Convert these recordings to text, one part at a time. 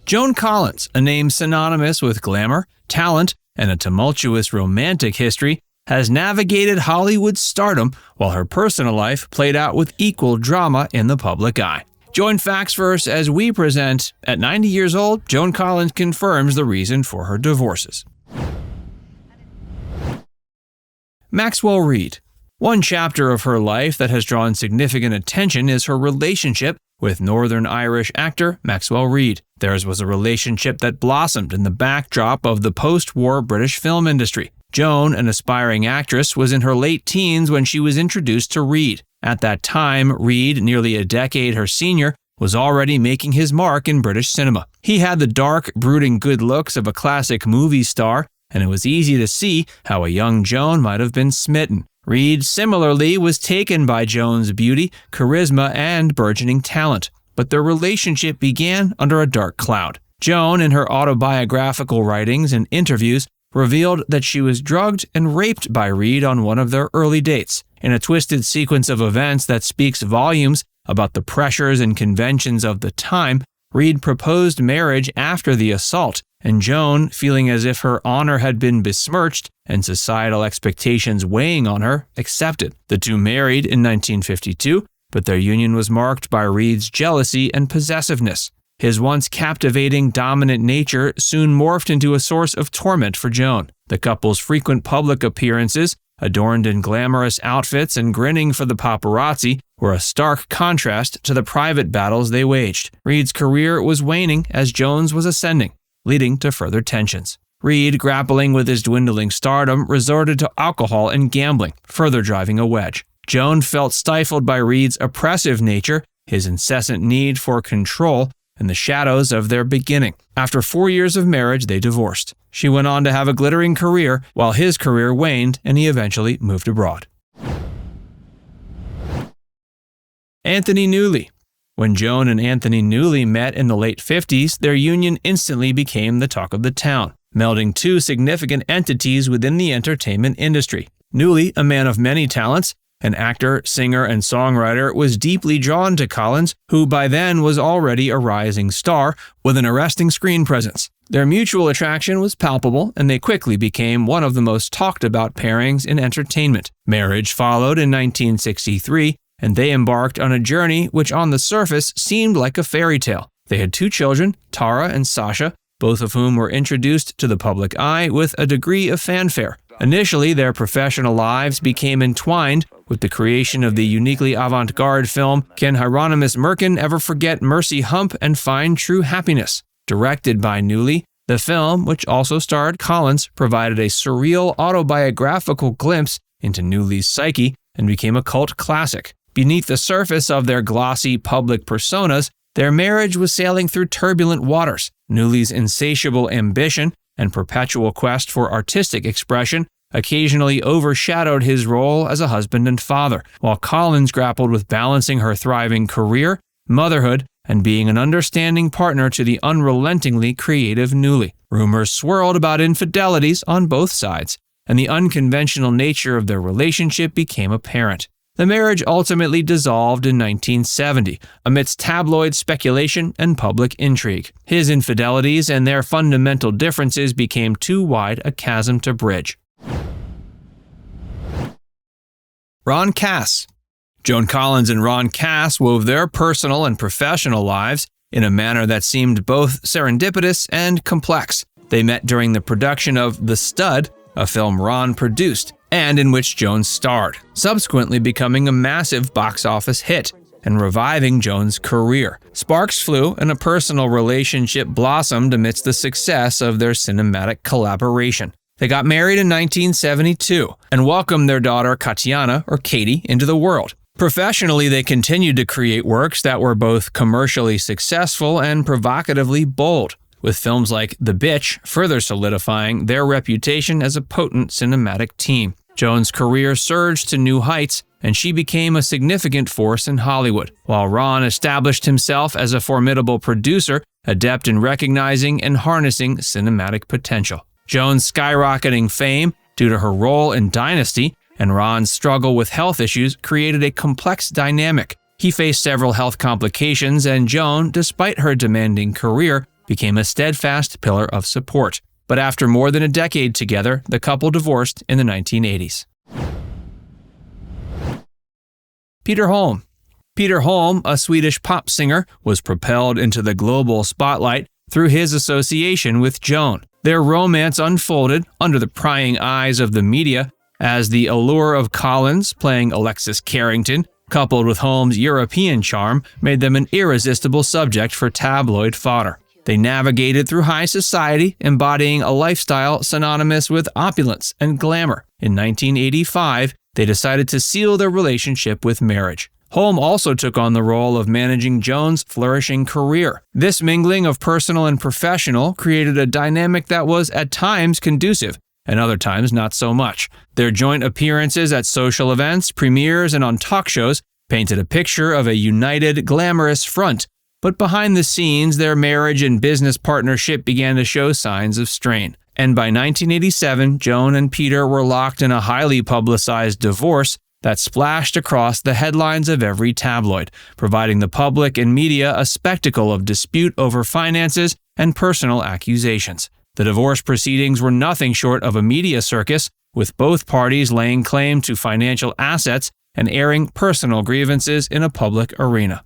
Joan Collins, a name synonymous with glamour, talent, and a tumultuous romantic history, has navigated Hollywood stardom while her personal life played out with equal drama in the public eye. Join Factsverse as we present, at 90 years old, Joan Collins confirms the reason for her divorces. Maxwell Reed. One chapter of her life that has drawn significant attention is her relationship with Northern Irish actor Maxwell Reed. Theirs was a relationship that blossomed in the backdrop of the post-war British film industry. Joan, an aspiring actress, was in her late teens when she was introduced to Reed. At that time, Reed, nearly a decade her senior, was already making his mark in British cinema. He had the dark, brooding good looks of a classic movie star, and it was easy to see how a young Joan might have been smitten. Reed, similarly, was taken by Joan's beauty, charisma, and burgeoning talent. But their relationship began under a dark cloud. Joan, in her autobiographical writings and interviews, revealed that she was drugged and raped by Reed on one of their early dates. In a twisted sequence of events that speaks volumes about the pressures and conventions of the time, Reed proposed marriage after the assault, and Joan, feeling as if her honor had been besmirched and societal expectations weighing on her, accepted. The two married in 1952, but their union was marked by Reed's jealousy and possessiveness. His once captivating, dominant nature soon morphed into a source of torment for Joan. The couple's frequent public appearances, adorned in glamorous outfits and grinning for the paparazzi, were a stark contrast to the private battles they waged. Reed's career was waning as Joan's was ascending, leading to further tensions. Reed, grappling with his dwindling stardom, resorted to alcohol and gambling, further driving a wedge. Joan felt stifled by Reed's oppressive nature, his incessant need for control, and the shadows of their beginning. After 4 years of marriage, they divorced. She went on to have a glittering career, while his career waned and he eventually moved abroad. Anthony Newley. When Joan and Anthony Newley met in the late 50s, their union instantly became the talk of the town, melding two significant entities within the entertainment industry. Newley, a man of many talents, an actor, singer, and songwriter, was deeply drawn to Collins, who by then was already a rising star with an arresting screen presence. Their mutual attraction was palpable, and they quickly became one of the most talked about pairings in entertainment. Marriage followed in 1963, and they embarked on a journey which on the surface seemed like a fairy tale. They had 2 children, Tara and Sasha, both of whom were introduced to the public eye with a degree of fanfare. Initially, their professional lives became entwined with the creation of the uniquely avant-garde film Can Hieronymus Merkin Ever Forget Mercy Hump and Find True Happiness? Directed by Newley, the film, which also starred Collins, provided a surreal autobiographical glimpse into Newley's psyche and became a cult classic. Beneath the surface of their glossy public personas, their marriage was sailing through turbulent waters. Newley's insatiable ambition and perpetual quest for artistic expression occasionally overshadowed his role as a husband and father, while Collins grappled with balancing her thriving career, motherhood, and being an understanding partner to the unrelentingly creative Newley. Rumors swirled about infidelities on both sides, and the unconventional nature of their relationship became apparent. The marriage ultimately dissolved in 1970, amidst tabloid speculation and public intrigue. His infidelities and their fundamental differences became too wide a chasm to bridge. Ron Kass. Joan Collins and Ron Kass wove their personal and professional lives in a manner that seemed both serendipitous and complex. They met during the production of The Stud, a film Ron produced, and in which Joan starred, subsequently becoming a massive box office hit and reviving Joan's career. Sparks flew and a personal relationship blossomed amidst the success of their cinematic collaboration. They got married in 1972 and welcomed their daughter Katiana, or Katie, into the world. Professionally, they continued to create works that were both commercially successful and provocatively bold, with films like The Bitch further solidifying their reputation as a potent cinematic team. Joan's career surged to new heights, and she became a significant force in Hollywood, while Ron established himself as a formidable producer, adept in recognizing and harnessing cinematic potential. Joan's skyrocketing fame, due to her role in Dynasty, and Ron's struggle with health issues created a complex dynamic. He faced several health complications, and Joan, despite her demanding career, became a steadfast pillar of support. But after more than a decade together, the couple divorced in the 1980s. Peter Holm. Peter Holm, a Swedish pop singer, was propelled into the global spotlight through his association with Joan. Their romance unfolded under the prying eyes of the media as the allure of Collins, playing Alexis Carrington, coupled with Holm's European charm, made them an irresistible subject for tabloid fodder. They navigated through high society, embodying a lifestyle synonymous with opulence and glamour. In 1985, they decided to seal their relationship with marriage. Holm also took on the role of managing Joan's flourishing career. This mingling of personal and professional created a dynamic that was at times conducive, and other times not so much. Their joint appearances at social events, premieres, and on talk shows painted a picture of a united, glamorous front. But behind the scenes, their marriage and business partnership began to show signs of strain. And by 1987, Joan and Peter were locked in a highly publicized divorce that splashed across the headlines of every tabloid, providing the public and media a spectacle of dispute over finances and personal accusations. The divorce proceedings were nothing short of a media circus, with both parties laying claim to financial assets and airing personal grievances in a public arena.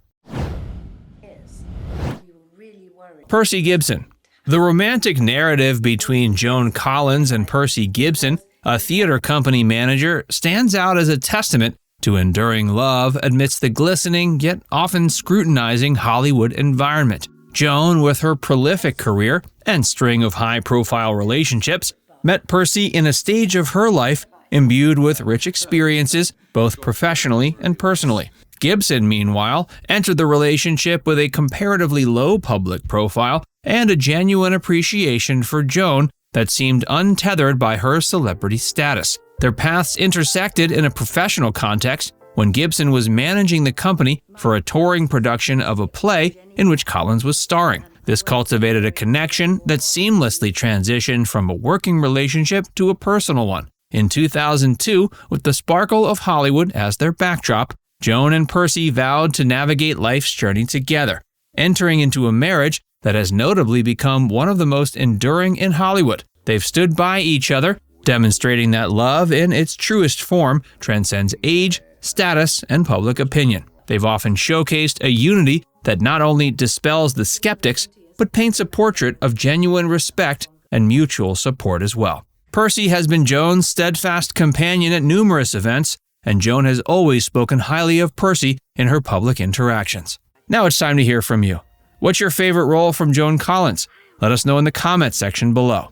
Percy Gibson. The romantic narrative between Joan Collins and Percy Gibson, a theater company manager, stands out as a testament to enduring love amidst the glistening yet often scrutinizing Hollywood environment. Joan, with her prolific career and string of high-profile relationships, met Percy in a stage of her life imbued with rich experiences, both professionally and personally. Gibson, meanwhile, entered the relationship with a comparatively low public profile and a genuine appreciation for Joan that seemed untethered by her celebrity status. Their paths intersected in a professional context when Gibson was managing the company for a touring production of a play in which Collins was starring. This cultivated a connection that seamlessly transitioned from a working relationship to a personal one. In 2002, with the sparkle of Hollywood as their backdrop, Joan and Percy vowed to navigate life's journey together, entering into a marriage that has notably become one of the most enduring in Hollywood. They've stood by each other, demonstrating that love in its truest form transcends age, status, and public opinion. They've often showcased a unity that not only dispels the skeptics, but paints a portrait of genuine respect and mutual support as well. Percy has been Joan's steadfast companion at numerous events, and Joan has always spoken highly of Percy in her public interactions. Now it's time to hear from you. What's your favorite role from Joan Collins? Let us know in the comments section below.